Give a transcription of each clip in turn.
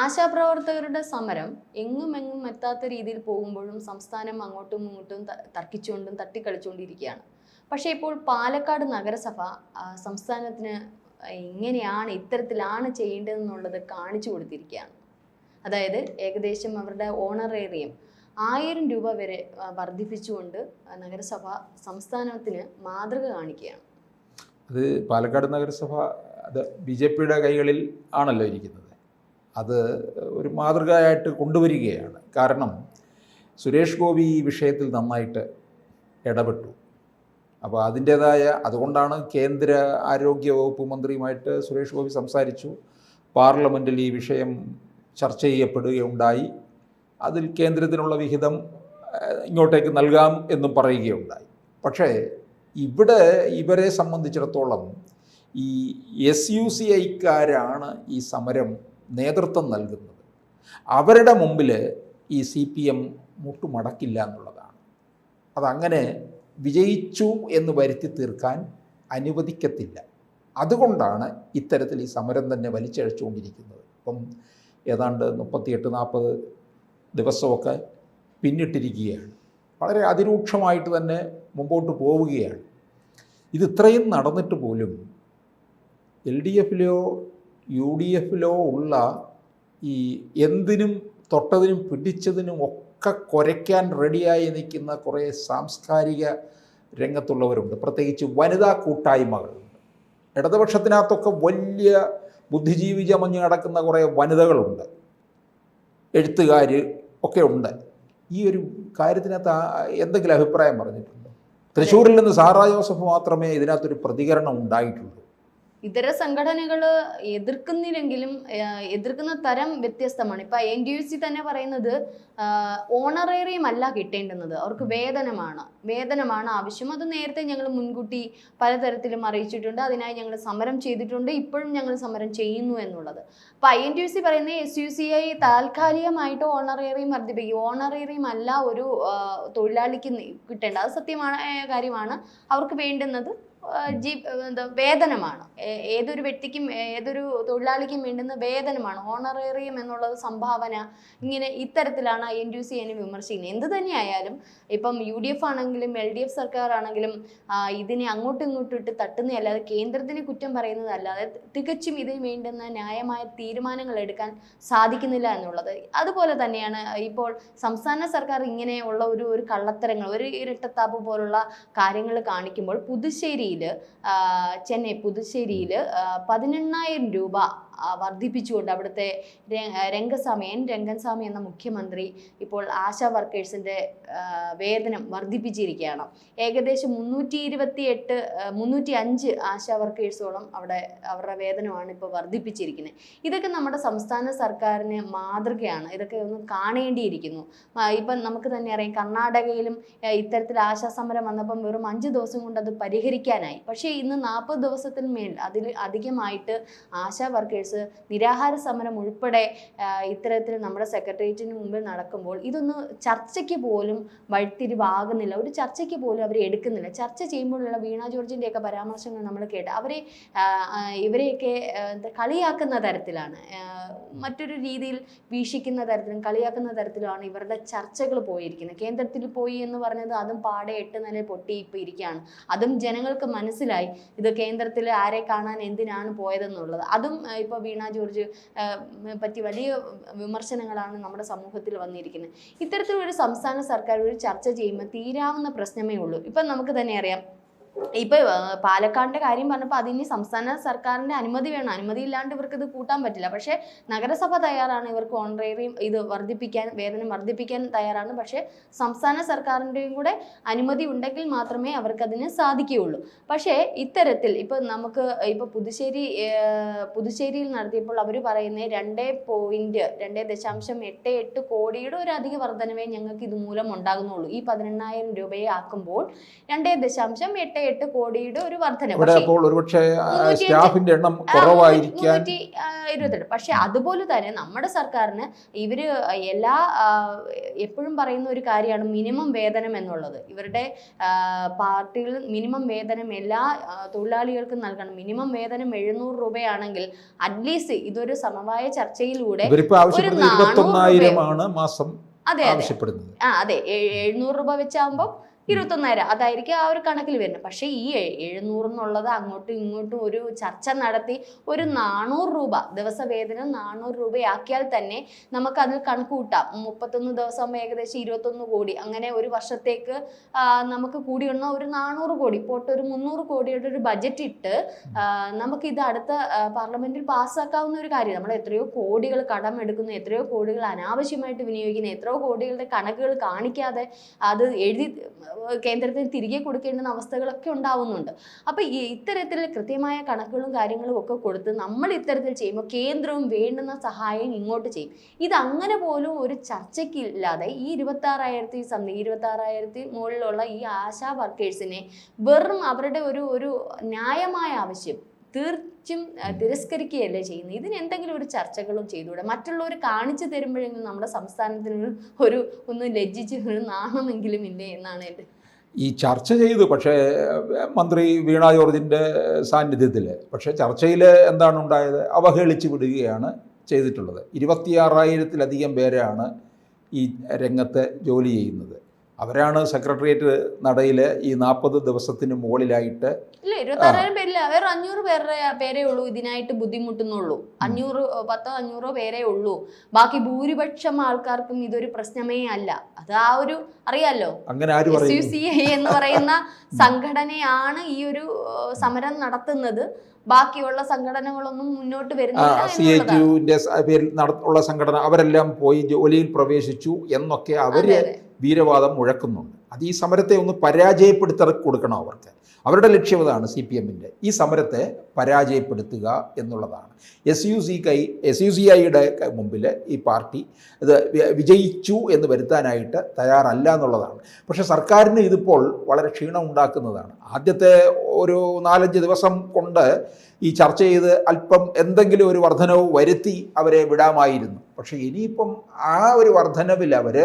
ആശാപ്രവർത്തകരുടെ സമരം എങ്ങും എത്താത്ത രീതിയിൽ പോകുമ്പോഴും സംസ്ഥാനം അങ്ങോട്ടും ഇങ്ങോട്ടും തർക്കിച്ചുകൊണ്ടും തട്ടിക്കളിച്ചുകൊണ്ടിരിക്കുകയാണ്. പക്ഷേ ഇപ്പോൾ പാലക്കാട് നഗരസഭ സംസ്ഥാനത്തിന് എങ്ങനെയാണ് ഇത്തരത്തിലാണ് ചെയ്യേണ്ടതെന്നുള്ളത് കാണിച്ചു കൊടുത്തിരിക്കുകയാണ്. അതായത് ഏകദേശം അവരുടെ ഓണറേറിയം 1000 രൂപ വരെ വർദ്ധിപ്പിച്ചുകൊണ്ട് നഗരസഭ സംസ്ഥാനത്തിന് മാതൃക കാണിക്കുകയാണ്. അത് പാലക്കാട് നഗരസഭ അത് BJPയുടെ കൈകളിൽ ആണല്ലോ ഇരിക്കുന്നത്. അത് ഒരു മാതൃകയായിട്ട് കൊണ്ടുവരികയാണ്. കാരണം സുരേഷ് ഗോപി ഈ വിഷയത്തിൽ നന്നായിട്ട് ഇടപെട്ടു. അപ്പോൾ അതുകൊണ്ടാണ് കേന്ദ്ര ആരോഗ്യ വകുപ്പ് മന്ത്രിയുമായിട്ട് സുരേഷ് ഗോപി സംസാരിച്ചു. പാർലമെൻറ്റിൽ ഈ വിഷയം ചർച്ച ചെയ്യപ്പെടുകയുണ്ടായി. അതിൽ കേന്ദ്രത്തിനുള്ള വിഹിതം ഇങ്ങോട്ടേക്ക് നൽകാം എന്നും പറയുകയുണ്ടായി. പക്ഷേ ഇവിടെ ഇവരെ സംബന്ധിച്ചിടത്തോളം ഈ SUCIക്കാരാണ് ഈ സമരം നേതൃത്വം നൽകുന്നത്. അവരുടെ മുമ്പിൽ ഈ CPM മുട്ടുമടക്കില്ല എന്നുള്ളതാണ്. അതങ്ങനെ വിജയിച്ചു എന്ന് വരുത്തി തീർക്കാൻ അനുവദിക്കത്തില്ല. അതുകൊണ്ടാണ് ഇത്തരത്തിൽ ഈ സമരം തന്നെ വലിച്ചഴച്ചുകൊണ്ടിരിക്കുന്നത്. ഇപ്പം ഏതാണ്ട് 38-40 ദിവസമൊക്കെ പിന്നിട്ടിരിക്കുകയാണ്. വളരെ അതിരൂക്ഷമായിട്ട് തന്നെ മുമ്പോട്ട് പോവുകയാണ്. ഇത്രയും നടന്നിട്ട് പോലും LDFിലോ UDFിലോ ഉള്ള ഈ എന്തിനും തൊട്ടതിനും പിടിച്ചതിനും ഒക്കെ കുരയ്ക്കാൻ റെഡിയായി നിൽക്കുന്ന കുറേ സാംസ്കാരിക രംഗത്തുള്ളവരുണ്ട്. പ്രത്യേകിച്ച് വനിതാ കൂട്ടായ്മകളുണ്ട്. ഇടതുപക്ഷത്തിനകത്തൊക്കെ വലിയ ബുദ്ധിജീവി ചമഞ്ഞ് നടക്കുന്ന കുറേ വനിതകളുണ്ട്, എഴുത്തുകാർ ഒക്കെ ഉണ്ട്. ഈ ഒരു കാര്യത്തിനകത്ത് എന്തെങ്കിലും അഭിപ്രായം പറഞ്ഞിട്ടുണ്ടോ? തൃശ്ശൂരിൽ നിന്ന് സാറാ ജോസഫ് മാത്രമേ ഇതിനകത്തൊരു പ്രതികരണം ഉണ്ടായിട്ടുള്ളൂ. ഇതര സംഘടനകൾ എതിർക്കുന്നില്ലെങ്കിലും എതിർക്കുന്ന തരം വ്യത്യസ്തമാണ്. ഇപ്പം NTUC തന്നെ പറയുന്നത് ഓണറേറിയം അല്ല കിട്ടേണ്ടുന്നത്, അവർക്ക് വേതനമാണ് ആവശ്യം. അത് നേരത്തെ ഞങ്ങൾ മുൻകൂട്ടി പലതരത്തിലും അറിയിച്ചിട്ടുണ്ട്, അതിനായി ഞങ്ങൾ സമരം ചെയ്തിട്ടുണ്ട്, ഇപ്പോഴും ഞങ്ങൾ സമരം ചെയ്യുന്നു എന്നുള്ളത്. അപ്പം NTUC പറയുന്നത് SUCI താൽക്കാലികമായിട്ട് ഓണറേറിയം വർദ്ധിപ്പിക്കും. ഓണറേറിയം അല്ല ഒരു തൊഴിലാളിക്ക് കിട്ടേണ്ടത്, അത് സത്യമായ കാര്യമാണ്. അവർക്ക് വേണ്ടുന്നത് വേതനമാണ്. ഏതൊരു വ്യക്തിക്കും ഏതൊരു തൊഴിലാളിക്കും വേണ്ടുന്ന വേതനമാണ്. ഓണറേറിയം എന്നുള്ളത് സംഭാവന, ഇങ്ങനെ ഇത്തരത്തിലാണ് NTUC അതിനെ വിമർശിക്കുന്നത്. എന്ത് തന്നെയായാലും ഇപ്പം UDF ആണെങ്കിലും LDF സർക്കാർ ആണെങ്കിലും ഇതിനെ അങ്ങോട്ടും ഇങ്ങോട്ടും ഇട്ട് തട്ടുന്നതല്ലാതെ കേന്ദ്രത്തിന് കുറ്റം പറയുന്നതല്ലാതെ തികച്ചും ഇതിന് വേണ്ടുന്ന ന്യായമായ തീരുമാനങ്ങൾ എടുക്കാൻ സാധിക്കുന്നില്ല എന്നുള്ളത്. അതുപോലെ തന്നെയാണ് ഇപ്പോൾ സംസ്ഥാന സർക്കാർ ഇങ്ങനെയുള്ള ഒരു കള്ളത്തരങ്ങൾ, ഒരു ഇരട്ടത്താപ്പ് പോലുള്ള കാര്യങ്ങൾ കാണിക്കുമ്പോൾ പുതുശ്ശേരിയിൽ 18,000 രൂപ വർദ്ധിപ്പിച്ചുകൊണ്ട് അവിടുത്തെ രംഗസ്വാമി എന്ന മുഖ്യമന്ത്രി ഇപ്പോൾ ആശാ വർക്കേഴ്സിൻ്റെ വേതനം വർദ്ധിപ്പിച്ചിരിക്കുകയാണ്. ഏകദേശം 305 ആശാ വർക്കേഴ്സോളം അവരുടെ വേതനമാണ് ഇപ്പോൾ വർദ്ധിപ്പിച്ചിരിക്കുന്നത്. ഇതൊക്കെ നമ്മുടെ സംസ്ഥാന സർക്കാരിന് മാതൃകയാണ്. ഇതൊക്കെ ഒന്ന് കാണേണ്ടിയിരിക്കുന്നു. ഇപ്പം നമുക്ക് തന്നെ അറിയാം, കർണാടകയിലും ഇത്തരത്തിൽ ആശാസമരം വന്നപ്പം വെറും 5 ദിവസം കൊണ്ട് അത് പരിഹരിക്കാനായി. പക്ഷേ ഇന്ന് 40 ദിവസത്തിന് മേൽ അതിൽ അധികമായിട്ട് ആശാ വർക്കേഴ്സ് നിരാഹാര സമരം ഉൾപ്പെടെ ഇത്തരത്തിൽ നമ്മുടെ സെക്രട്ടേറിയറ്റിന് മുമ്പിൽ നടക്കുമ്പോൾ ഇതൊന്നും ചർച്ചയ്ക്ക് പോലും വഴിത്തിരിവാകുന്നില്ല. ഒരു ചർച്ചയ്ക്ക് പോലും അവർ എടുക്കുന്നില്ല. ചർച്ച ചെയ്യുമ്പോഴുള്ള വീണ ജോർജിൻ്റെയൊക്കെ പരാമർശങ്ങൾ നമ്മൾ കേട്ട് ഇവരെയൊക്കെ കളിയാക്കുന്ന തരത്തിലാണ്, മറ്റൊരു രീതിയിൽ വീക്ഷിക്കുന്ന തരത്തിലും കളിയാക്കുന്ന തരത്തിലുമാണ് ഇവരുടെ ചർച്ചകൾ പോയിരിക്കുന്നത്. കേന്ദ്രത്തിൽ പോയി എന്ന് പറഞ്ഞത് അതും പാടെ 8 നില പൊട്ടി ഇപ്പോൾ ഇരിക്കുകയാണ്. അതും ജനങ്ങൾക്ക് മനസ്സിലായി ഇത് കേന്ദ്രത്തിൽ ആരെ കാണാൻ എന്തിനാണ് പോയതെന്നുള്ളത്. അതും ഇപ്പോൾ വീണ ജോർജ് പറ്റി വലിയ വിമർശനങ്ങളാണ് നമ്മുടെ സമൂഹത്തിൽ വന്നിരിക്കുന്നത്. ഇത്തരത്തിലൊരു സംസ്ഥാന സർക്കാർ ഒരു ചർച്ച ചെയ്യുമ്പോൾ തീരാവുന്ന പ്രശ്നമേ ഉള്ളൂ. ഇപ്പം നമുക്ക് തന്നെ അറിയാം, ഇപ്പൊ പാലക്കാടിന്റെ കാര്യം പറഞ്ഞപ്പോൾ അതിന് സംസ്ഥാന സർക്കാരിന്റെ അനുമതി വേണം. അനുമതി ഇല്ലാണ്ട് ഇവർക്ക് ഇത് കൂട്ടാൻ പറ്റില്ല. പക്ഷേ നഗരസഭ തയ്യാറാണ്, ഇവർക്ക് ഓണറേറിയം ഇത് വേതനം വർദ്ധിപ്പിക്കാൻ തയ്യാറാണ്. പക്ഷേ സംസ്ഥാന സർക്കാരിൻ്റെയും കൂടെ അനുമതി ഉണ്ടെങ്കിൽ മാത്രമേ അവർക്കതിന് സാധിക്കുകയുള്ളൂ. പക്ഷേ ഇത്തരത്തിൽ ഇപ്പൊ പുതുശ്ശേരിയിൽ നടത്തിയപ്പോൾ അവർ പറയുന്നത് 2.88 കോടിയുടെ ഒരു അധിക വർധനവേ ഞങ്ങൾക്ക് ഇതുമൂലം ഉണ്ടാകുന്നുള്ളൂ. ഈ 18,000 രൂപയെ ആക്കുമ്പോൾ 2.88 8 കോടിയുടെ ഒരു വർധന. ഇവിടെ അപ്പോൾ ഒരുപക്ഷെ സ്റ്റാഫിന്റെ എണ്ണം കുറവായിരിക്കാൻ 328. പക്ഷെ അതുപോലെ തന്നെ നമ്മുടെ സർക്കാരിന് ഇവര് എല്ലാ എപ്പോഴും പറയുന്ന ഒരു കാര്യമാണ് മിനിമം വേതനം എന്നുള്ളത്. ഇവരുടെ പാർട്ടികൾ മിനിമം വേതനം എല്ലാ തൊഴിലാളികൾക്കും നൽകണം. മിനിമം വേതനം 700 രൂപയാണെങ്കിൽ അറ്റ്ലീസ്റ്റ് ഇതൊരു സമവായ ചർച്ചയിലൂടെ 21,000 മാസം ആവശ്യപ്പെടുന്നത്. അതെ 700 രൂപ വെച്ചാകുമ്പോൾ 21,000 അതായിരിക്കും ആ ഒരു കണക്കിൽ വരുന്നത്. പക്ഷേ ഈ 700 എന്നുള്ളത് അങ്ങോട്ടും ഇങ്ങോട്ടും ഒരു ചർച്ച നടത്തി ഒരു 400 രൂപ ദിവസവേതനം 400 രൂപയാക്കിയാൽ തന്നെ നമുക്കതിൽ കണക്ക് കൂട്ടാം. 31 ദിവസം ഏകദേശം 21 കോടി, അങ്ങനെ ഒരു വർഷത്തേക്ക് നമുക്ക് കൂടി വന്ന ഒരു 400 കോടി പോട്ട് ഒരു 300 കോടിയുടെ ഒരു ബജറ്റ് ഇട്ട് നമുക്കിത് അടുത്ത പാർലമെന്റിൽ പാസ്സാക്കാവുന്ന ഒരു കാര്യം. നമ്മൾ എത്രയോ കോടികൾ കടമെടുക്കുന്നു, എത്രയോ കോടികൾ അനാവശ്യമായിട്ട് വിനിയോഗിക്കുന്നു, എത്രയോ കോടികളുടെ കണക്കുകൾ കാണിക്കാതെ അത് എഴുതി കേന്ദ്രത്തിന് തിരികെ കൊടുക്കേണ്ടുന്ന അവസ്ഥകളൊക്കെ ഉണ്ടാവുന്നുണ്ട്. അപ്പോൾ ഇത്തരത്തിൽ കൃത്യമായ കണക്കുകളും കാര്യങ്ങളും ഒക്കെ കൊടുത്ത് നമ്മൾ ഇത്തരത്തിൽ ചെയ്യുമ്പോൾ കേന്ദ്രവും വേണ്ടുന്ന സഹായം ഇങ്ങോട്ട് ചെയ്യും. ഇതങ്ങനെ പോലും ഒരു ചർച്ചയ്ക്കില്ലാതെ ഈ 26,000 മുകളിലുള്ള ഈ ആശാ വർക്കേഴ്സിനെ വെറും അവരുടെ ഒരു ന്യായമായ ആവശ്യം തീർച്ചും തിരസ്കരിക്കുകയല്ലേ ചെയ്യുന്നത്. ഇതിന് എന്തെങ്കിലും ഒരു ചർച്ചകളും ചെയ്തുകൂടെ? മറ്റുള്ളവർ കാണിച്ചു തരുമ്പോഴെങ്കിലും നമ്മുടെ സംസ്ഥാനത്തിന് ഒന്ന് ലജ്ജിച്ച് ഒരു നാണമെങ്കിലും ഇല്ലേ എന്നാണ് എൻ്റെ ഈ ചർച്ച ചെയ്തു. പക്ഷേ മന്ത്രി വീണ ജോർജിൻ്റെ സാന്നിധ്യത്തിൽ പക്ഷേ ചർച്ചയിൽ എന്താണ് ഉണ്ടായത്? അവഹേളിച്ച് വിടുകയാണ് ചെയ്തിട്ടുള്ളത്. 26,000-ലധികം പേരാണ് ഈ രംഗത്ത് ജോലി ചെയ്യുന്നത്. അവരാണ് സെക്രട്ടേറിയറ്റ് നടയിൽ ഈ 40 ദിവസത്തിന് മുകളിലായിട്ട് 26,000 പേരില്ല, അവർ 500 പേരേ ഉള്ളൂ ഇതിനായിട്ട് ബുദ്ധിമുട്ടുന്നുള്ളൂ. 500 പേരേ ഉള്ളൂ. ബാക്കി ഭൂരിപക്ഷം ആൾക്കാർക്കും ഇതൊരു പ്രശ്നമേ അല്ല. അത് ആ ഒരു അറിയാലോ, അങ്ങനെ SUCI എന്ന് പറയുന്ന സംഘടനയാണ് ഈ ഒരു സമരം നടത്തുന്നത്. ബാക്കിയുള്ള സംഘടനകളൊന്നും മുന്നോട്ട് വരുന്നില്ല. CITUവിന്റെ പേരിൽ ഉള്ള സംഘടന അവരെല്ലാം പോയി ജോലിയിൽ പ്രവേശിച്ചു എന്നൊക്കെ അവര് വീരവാദം മുഴക്കുന്നുണ്ട്. അത് ഈ സമരത്തെ ഒന്ന് പരാജയപ്പെടുത്തി കൊടുക്കണം. അവരുടെ ലക്ഷ്യം അതാണ്. CPM-ന്റെ ഈ സമരത്തെ പരാജയപ്പെടുത്തുക എന്നുള്ളതാണ്. SUCI-യുടെ മുമ്പിൽ ഈ പാർട്ടി ഇത് വിജയിച്ചു എന്ന് വരുത്താനായിട്ട് തയ്യാറല്ല എന്നുള്ളതാണ്. പക്ഷേ സർക്കാരിന് ഇതിപ്പോൾ വളരെ ക്ഷീണം ഉണ്ടാക്കുന്നതാണ്. ആദ്യത്തെ ഒരു 4-5 ദിവസം കൊണ്ട് ഈ ചർച്ച ചെയ്ത് അല്പം എന്തെങ്കിലും ഒരു വർധനവ് വരുത്തി അവരെ വിടാമായിരുന്നു. പക്ഷേ ഇനിയിപ്പം ആ ഒരു വർധനവിൽ അവർ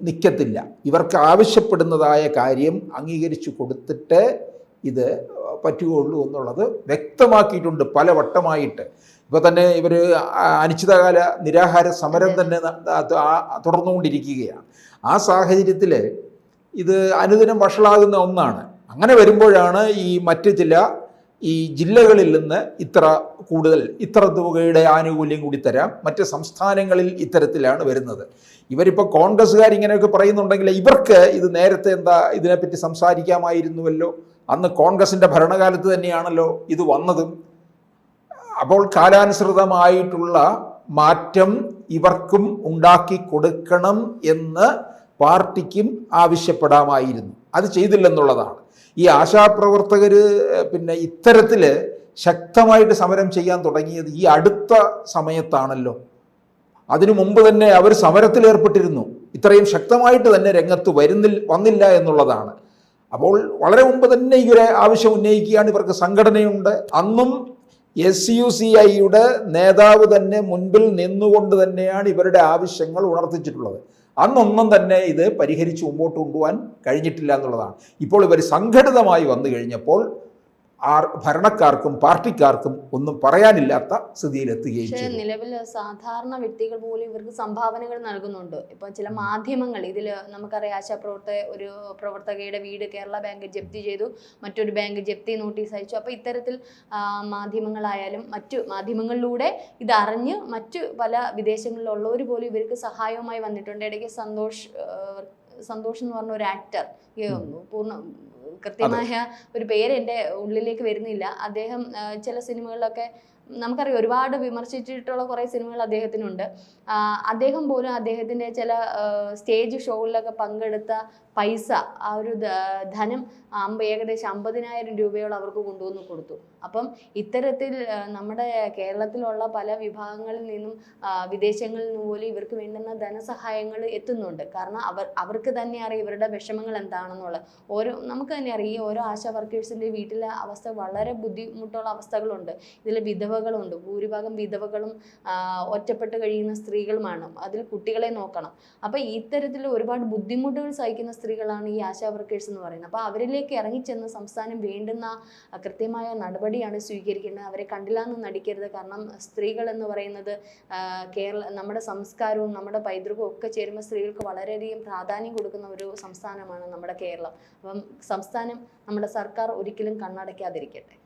നിൽക്കത്തില്ല. ഇവർക്ക് ആവശ്യപ്പെടുന്നതായ കാര്യം അംഗീകരിച്ചു കൊടുത്തിട്ട് ഇത് പറ്റുകയുള്ളൂ എന്നുള്ളത് വ്യക്തമാക്കിയിട്ടുണ്ട് പല വട്ടമായിട്ട്. ഇപ്പോൾ തന്നെ ഇവർ അനിശ്ചിതകാല നിരാഹാര സമരം തന്നെ തുടർന്നുകൊണ്ടിരിക്കുകയാണ്. ആ സാഹചര്യത്തിൽ ഇത് അനുദിനം വഷളാകുന്ന ഒന്നാണ്. അങ്ങനെ വരുമ്പോഴാണ് ഈ മറ്റ് ചില ഈ ജില്ലകളിൽ നിന്ന് ഇത്ര തുകയുടെ ആനുകൂല്യം കൂടി തരാം, മറ്റ് സംസ്ഥാനങ്ങളിൽ ഇത്തരത്തിലാണ് വരുന്നത്. ഇവരിപ്പോൾ കോൺഗ്രസ്സുകാർ ഇങ്ങനെയൊക്കെ പറയുന്നുണ്ടെങ്കിൽ ഇവർക്ക് ഇത് നേരത്തെ ഇതിനെപ്പറ്റി സംസാരിക്കാമായിരുന്നുവല്ലോ. അന്ന് കോൺഗ്രസിൻ്റെ ഭരണകാലത്ത് തന്നെയാണല്ലോ ഇത് വന്നതും. അപ്പോൾ കാലാനുസൃതമായിട്ടുള്ള മാറ്റം ഇവർക്കും ഉണ്ടാക്കി കൊടുക്കണം എന്ന് പാർട്ടിക്കും ആവശ്യപ്പെടാമായിരുന്നു. അത് ചെയ്തില്ലെന്നുള്ളതാണ്. ഈ ആശാപ്രവർത്തകർ പിന്നെ ഇത്തരത്തിൽ ശക്തമായിട്ട് സമരം ചെയ്യാൻ തുടങ്ങിയത് ഈ അടുത്ത സമയത്താണല്ലോ. അതിനു മുമ്പ് തന്നെ അവർ സമരത്തിലേർപ്പെട്ടിരുന്നു. ഇത്രയും ശക്തമായിട്ട് തന്നെ രംഗത്ത് വന്നില്ല എന്നുള്ളതാണ്. അപ്പോൾ വളരെ മുമ്പ് തന്നെ ഇവരെ ആവശ്യം ഉന്നയിക്കുകയാണ്. ഇവർക്ക് സംഘടനയുണ്ട്. അന്നും SUCI-യുടെ നേതാവ് തന്നെ മുൻപിൽ നിന്നുകൊണ്ട് തന്നെയാണ് ഇവരുടെ ആവശ്യങ്ങൾ ഉണർത്തിച്ചിട്ടുള്ളത്. അന്നൊന്നും തന്നെ ഇത് പരിഹരിച്ച് മുമ്പോട്ട് കൊണ്ടുപോകാൻ കഴിഞ്ഞിട്ടില്ല എന്നുള്ളതാണ്. ഇപ്പോൾ ഇവർ സംഘടിതമായി വന്നു കഴിഞ്ഞപ്പോൾ ഭരണക്കാർക്കും പാർട്ടിക്കാർക്കും ഒന്നും പറയാനില്ലാത്ത സ്ഥിതിയിലെത്തുകയും ചെയ്തു. നിലവിൽ സാധാരണ വ്യക്തികൾ പോലും ഇവർക്ക് സംഭാവനകൾ നൽകുന്നുണ്ട്. ഇപ്പൊ ചില മാധ്യമങ്ങൾ ഇതിൽ നമുക്കറിയാം, ഒരു പ്രവർത്തകയുടെ വീട് കേരള ബാങ്ക് ജപ്തി ചെയ്തു, മറ്റൊരു ബാങ്ക് ജപ്തി നോട്ടീസ് അയച്ചു. അപ്പോൾ ഇത്തരത്തിൽ മാധ്യമങ്ങളായാലും മറ്റു മാധ്യമങ്ങളിലൂടെ ഇതറിഞ്ഞ് മറ്റു പല വിദേശങ്ങളിലുള്ളവർ പോലും ഇവർക്ക് സഹായവുമായി വന്നിട്ടുണ്ട്. ഇടയ്ക്ക് സന്തോഷ് എന്ന് പറഞ്ഞ ഒരു ആക്ടർ, കൃത്യമായ ഒരു പേര് എൻ്റെ ഉള്ളിലേക്ക് വരുന്നില്ല, അദ്ദേഹം ചില സിനിമകളിലൊക്കെ നമുക്കറിയാം ഒരുപാട് വിമർശിച്ചിട്ടുള്ള കുറേ സിനിമകൾ അദ്ദേഹത്തിനുണ്ട്. അദ്ദേഹം പോലും അദ്ദേഹത്തിൻ്റെ ചില സ്റ്റേജ് ഷോകളിലൊക്കെ പങ്കെടുത്ത പൈസ, ആ ഒരു ധനം ഏകദേശം 50,000 രൂപയോളം അവർക്ക് കൊണ്ടുവന്ന് കൊടുത്തു. അപ്പം ഇത്തരത്തിൽ നമ്മുടെ കേരളത്തിലുള്ള പല വിഭാഗങ്ങളിൽ നിന്നും വിദേശങ്ങളിൽ നിന്ന് പോലും ഇവർക്ക് വേണ്ടുന്ന ധനസഹായങ്ങൾ എത്തുന്നുണ്ട്. കാരണം അവർക്ക് തന്നെ അറിയാം ഇവരുടെ വിഷമങ്ങൾ എന്താണെന്നുള്ളത്. നമുക്ക് തന്നെ അറിയാം ഈ ഓരോ ആശാ വർക്കേഴ്സിൻ്റെ വീട്ടിലെ അവസ്ഥ വളരെ ബുദ്ധിമുട്ടുള്ള അവസ്ഥകളുണ്ട്. ഇതിൽ വിധവകളുണ്ട്, ഭൂരിഭാഗം വിധവകളും ഒറ്റപ്പെട്ട് കഴിയുന്ന സ്ത്രീകളുമാണ്, അതിൽ കുട്ടികളെ നോക്കണം. അപ്പം ഇത്തരത്തിൽ ഒരുപാട് ബുദ്ധിമുട്ടുകൾ സഹിക്കുന്ന സ്ത്രീകളാണ് ഈ ആശാ വർക്കേഴ്സ് എന്ന് പറയുന്നത്. അപ്പോൾ അവരിലേക്ക് ഇറങ്ങിച്ചെന്ന് സംസ്ഥാനം വേണ്ടുന്ന കൃത്യമായ നടപടിയാണ് സ്വീകരിക്കേണ്ടത്. അവരെ കണ്ടില്ല എന്ന് നടിക്കരുത്. കാരണം സ്ത്രീകൾ എന്ന് പറയുന്നത് നമ്മുടെ സംസ്കാരവും നമ്മുടെ പൈതൃകവും ഒക്കെ ചേരുമ്പോൾ സ്ത്രീകൾക്ക് വളരെയധികം പ്രാധാന്യം കൊടുക്കുന്ന ഒരു സംസ്ഥാനമാണ് നമ്മുടെ കേരളം. അപ്പം നമ്മുടെ സർക്കാർ ഒരിക്കലും കണ്ണടയ്ക്കാതിരിക്കട്ടെ.